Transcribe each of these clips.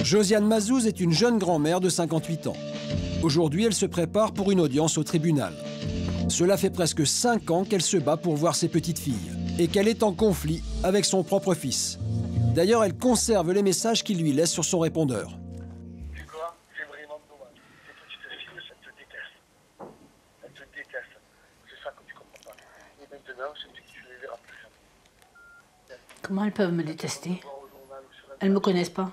Josiane Mazouz est une jeune grand-mère de 58 ans. Aujourd'hui, elle se prépare pour une audience au tribunal. Cela fait presque 5 ans qu'elle se bat pour voir ses petites filles et qu'elle est en conflit avec son propre fils. D'ailleurs, elle conserve les messages qu'il lui laisse sur son répondeur. Tu vois, c'est vraiment dommage. Ces petites filles, elles te détestent. Elles te détestent. C'est ça que tu comprends pas. Et maintenant, je te dis que tu ne les verras plus jamais. Comment elles peuvent me détester? Elles ne me connaissent pas.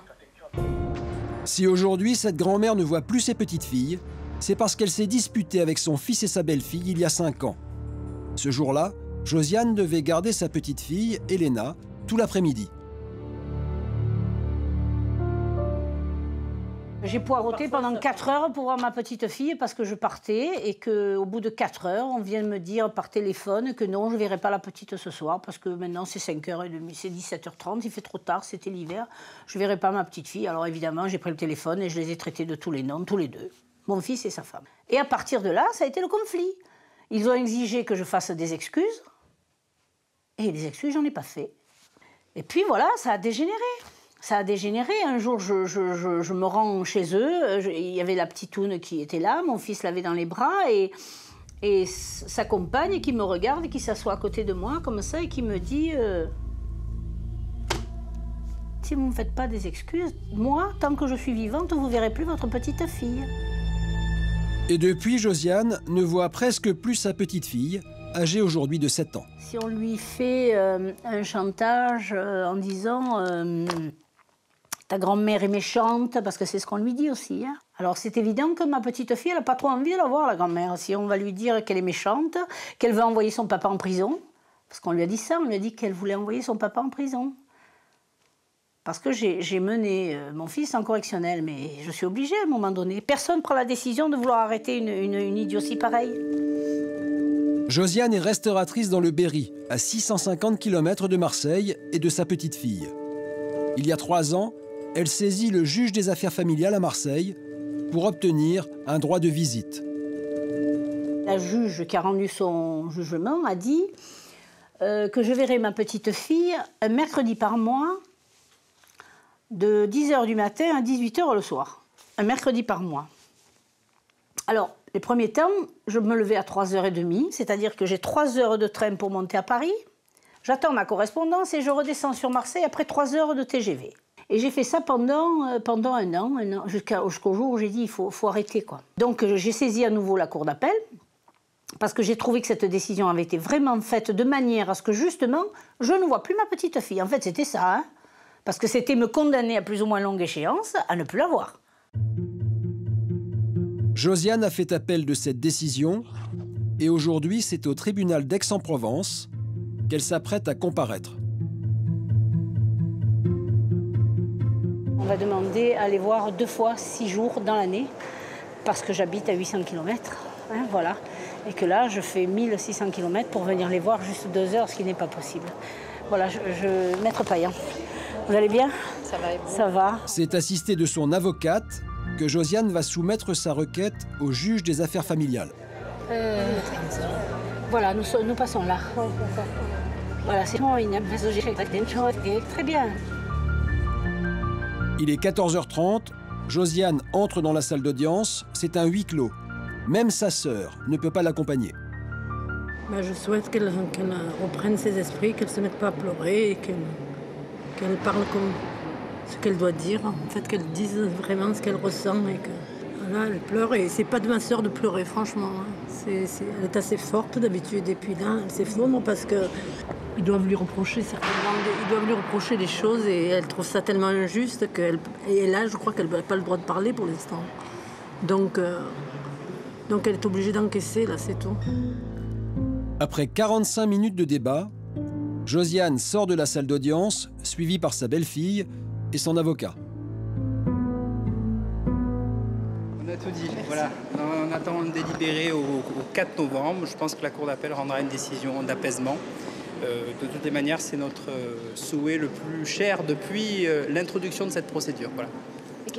Si aujourd'hui, cette grand-mère ne voit plus ses petites filles, c'est parce qu'elle s'est disputée avec son fils et sa belle-fille il y a 5 ans. Ce jour-là, Josiane devait garder sa petite fille, Elena, tout l'après-midi. J'ai poireauté pendant 4 heures pour voir ma petite fille parce que je partais et qu'au bout de 4 heures, on vient de me dire par téléphone que non, je ne verrai pas la petite ce soir parce que maintenant c'est 5h30, c'est 17h30, il fait trop tard, c'était l'hiver. Je ne verrai pas ma petite fille. Alors évidemment, j'ai pris le téléphone et je les ai traités de tous les noms, tous les deux, mon fils et sa femme. Et à partir de là, ça a été le conflit. Ils ont exigé que je fasse des excuses et les excuses, j'en ai pas fait. Et puis voilà, ça a dégénéré. Ça a dégénéré. Un jour, je me rends chez eux. Il y avait la petitoune qui était là. Mon fils l'avait dans les bras. Et sa compagne qui me regarde, qui s'assoit à côté de moi, comme ça, et qui me dit si vous ne me faites pas des excuses, moi, tant que je suis vivante, vous ne verrez plus votre petite fille. Et depuis, Josiane ne voit presque plus sa petite fille, âgée aujourd'hui de 7 ans. Si on lui fait un chantage en disant ta grand-mère est méchante, parce que c'est ce qu'on lui dit aussi. Hein. Alors c'est évident que ma petite fille, elle n'a pas trop envie de la voir, la grand-mère. Si on va lui dire qu'elle est méchante, qu'elle veut envoyer son papa en prison, parce qu'on lui a dit ça, on lui a dit qu'elle voulait envoyer son papa en prison. Parce que j'ai mené mon fils en correctionnel, mais je suis obligée à un moment donné. Personne ne prend la décision de vouloir arrêter une idiotie pareille. Josiane est restauratrice dans le Berry, à 650 km de Marseille et de sa petite fille. Il y a 3 ans, elle saisit le juge des affaires familiales à Marseille pour obtenir un droit de visite. La juge qui a rendu son jugement a dit que je verrai ma petite fille un mercredi par mois de 10h du matin à 18h le soir. Un mercredi par mois. Alors, les premiers temps, je me levais à 3h30, c'est-à-dire que j'ai 3 heures de train pour monter à Paris. J'attends ma correspondance et je redescends sur Marseille après 3 heures de TGV. Et j'ai fait ça pendant un an jusqu'au jour où j'ai dit il faut arrêter, quoi. Donc j'ai saisi à nouveau la cour d'appel parce que j'ai trouvé que cette décision avait été vraiment faite de manière à ce que justement je ne vois plus ma petite fille. En fait c'était ça, hein, parce que c'était me condamner à plus ou moins longue échéance à ne plus la voir. Josiane a fait appel de cette décision et aujourd'hui c'est au tribunal d'Aix-en-Provence qu'elle s'apprête à comparaître. On va demander à les voir 2 fois 6 jours dans l'année, parce que j'habite à 800 km, hein, voilà. Et que là, je fais 1600 km pour venir les voir juste 2 heures, ce qui n'est pas possible. Voilà, Maître Payan, vous allez bien? Ça va et vous? Ça va. C'est assisté de son avocate que Josiane va soumettre sa requête au juge des affaires familiales. Voilà, nous passons là. Voilà, c'est bon, très bien. Il est 14h30, Josiane entre dans la salle d'audience, c'est un huis clos. Même sa sœur ne peut pas l'accompagner. Je souhaite qu'elle reprenne ses esprits, qu'elle ne se mette pas à pleurer et qu'elle parle comme ce qu'elle doit dire. En fait, qu'elle dise vraiment ce qu'elle ressent et que voilà, elle pleure. Et c'est pas de ma sœur de pleurer, franchement. Elle est assez forte d'habitude et puis là, elle s'effondre parce que ils doivent lui reprocher des choses et elle trouve ça tellement injuste et là, je crois qu'elle n'a pas le droit de parler pour l'instant. Donc elle est obligée d'encaisser, là, c'est tout. Après 45 minutes de débat, Josiane sort de la salle d'audience, suivie par sa belle-fille et son avocat. On a tout dit, voilà. On attend de délibérer au 4 novembre. Je pense que la Cour d'appel rendra une décision d'apaisement. De toutes les manières, c'est notre souhait le plus cher depuis l'introduction de cette procédure. Voilà.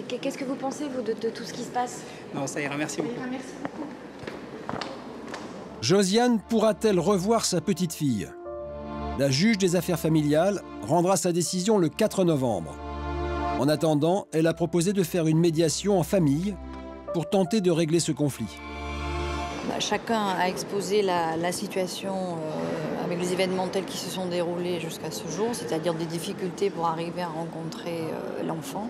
Qu'est-ce que vous pensez, vous, de tout ce qui se passe? Non, ça ira, merci beaucoup. Merci beaucoup. Josiane pourra-t-elle revoir sa petite fille? La juge des affaires familiales rendra sa décision le 4 novembre. En attendant, elle a proposé de faire une médiation en famille pour tenter de régler ce conflit. Chacun a exposé la situation avec les événements tels qui se sont déroulés jusqu'à ce jour, c'est-à-dire des difficultés pour arriver à rencontrer l'enfant.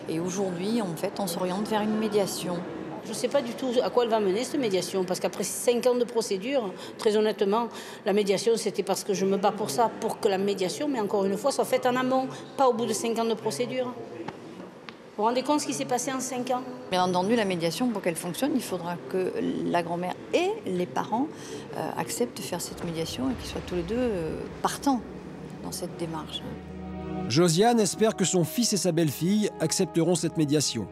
Et aujourd'hui, en fait, on s'oriente vers une médiation. Je ne sais pas du tout à quoi elle va mener cette médiation, parce qu'après 5 ans de procédure, très honnêtement, la médiation, c'était parce que je me bats pour ça, pour que la médiation, mais encore une fois, soit faite en amont, pas au bout de 5 ans de procédure. Vous vous rendez compte ce qui s'est passé en 5 ans? Bien entendu, la médiation, pour qu'elle fonctionne, il faudra que la grand-mère et les parents acceptent de faire cette médiation et qu'ils soient tous les deux partants dans cette démarche. Josiane espère que son fils et sa belle-fille accepteront cette médiation.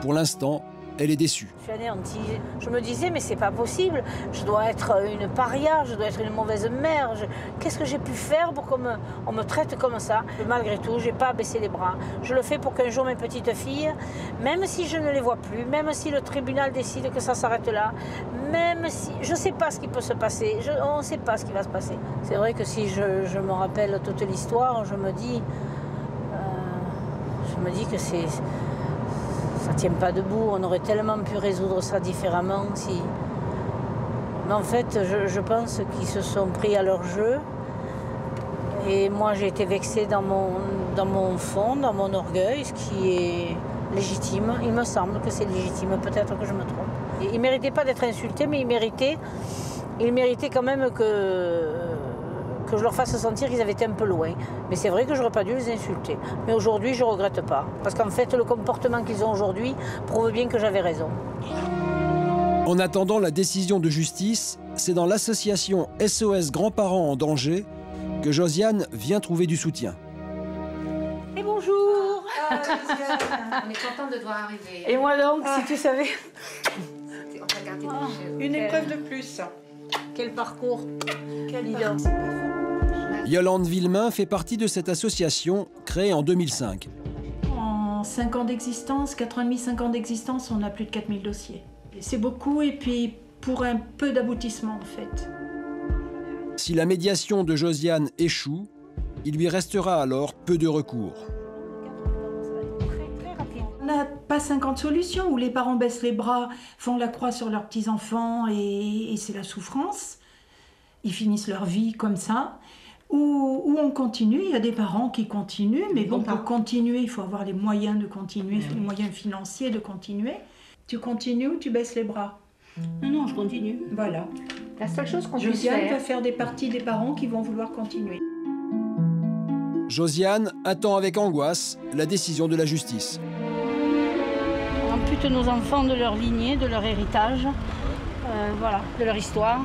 Pour l'instant, elle est déçue. Je suis anéantie. Je me disais, mais c'est pas possible. Je dois être une paria, je dois être une mauvaise mère. Qu'est-ce que j'ai pu faire pour qu'on me traite comme ça? Malgré tout, j'ai pas baissé les bras. Je le fais pour qu'un jour mes petites filles, même si je ne les vois plus, même si le tribunal décide que ça s'arrête là, même si je sais pas ce qui peut se passer, on ne sait pas ce qui va se passer. C'est vrai que si je me rappelle toute l'histoire, je me dis que ça tient pas debout, on aurait tellement pu résoudre ça différemment si... Mais en fait, je pense qu'ils se sont pris à leur jeu. Et moi, j'ai été vexée dans mon fond, dans mon orgueil, ce qui est légitime. Il me semble que c'est légitime, peut-être que je me trompe. Ils ne méritaient pas d'être insultés, mais ils méritaient quand même que je leur fasse sentir qu'ils avaient été un peu loin. Mais c'est vrai que je n'aurais pas dû les insulter. Mais aujourd'hui, je ne regrette pas. Parce qu'en fait, le comportement qu'ils ont aujourd'hui prouve bien que j'avais raison. En attendant la décision de justice, c'est dans l'association SOS Grands-Parents en danger que Josiane vient trouver du soutien. Et bonjour. On est content de te voir arriver. Et moi donc, si tu savais. On va garder Une épreuve de plus. Quel parcours. Quel idole. Yolande Villemain fait partie de cette association créée en 2005. En 5 ans d'existence, 4 ans et demi, 5 ans d'existence, on a plus de 4000 dossiers. C'est beaucoup et puis pour un peu d'aboutissement en fait. Si la médiation de Josiane échoue, il lui restera alors peu de recours. On n'a pas 50 solutions où les parents baissent les bras, font la croix sur leurs petits-enfants et c'est la souffrance. Ils finissent leur vie comme ça. Ou on continue, il y a des parents qui continuent, mais bon, pour continuer, il faut avoir les moyens de continuer, les moyens financiers de continuer. Tu continues ou tu baisses les bras? Non, je continue. Voilà. La seule chose qu'on puisse Josiane faire... va faire des parties des parents qui vont vouloir continuer. Josiane attend avec angoisse la décision de la justice. On ampute nos enfants de leur lignée, de leur héritage, voilà, de leur histoire.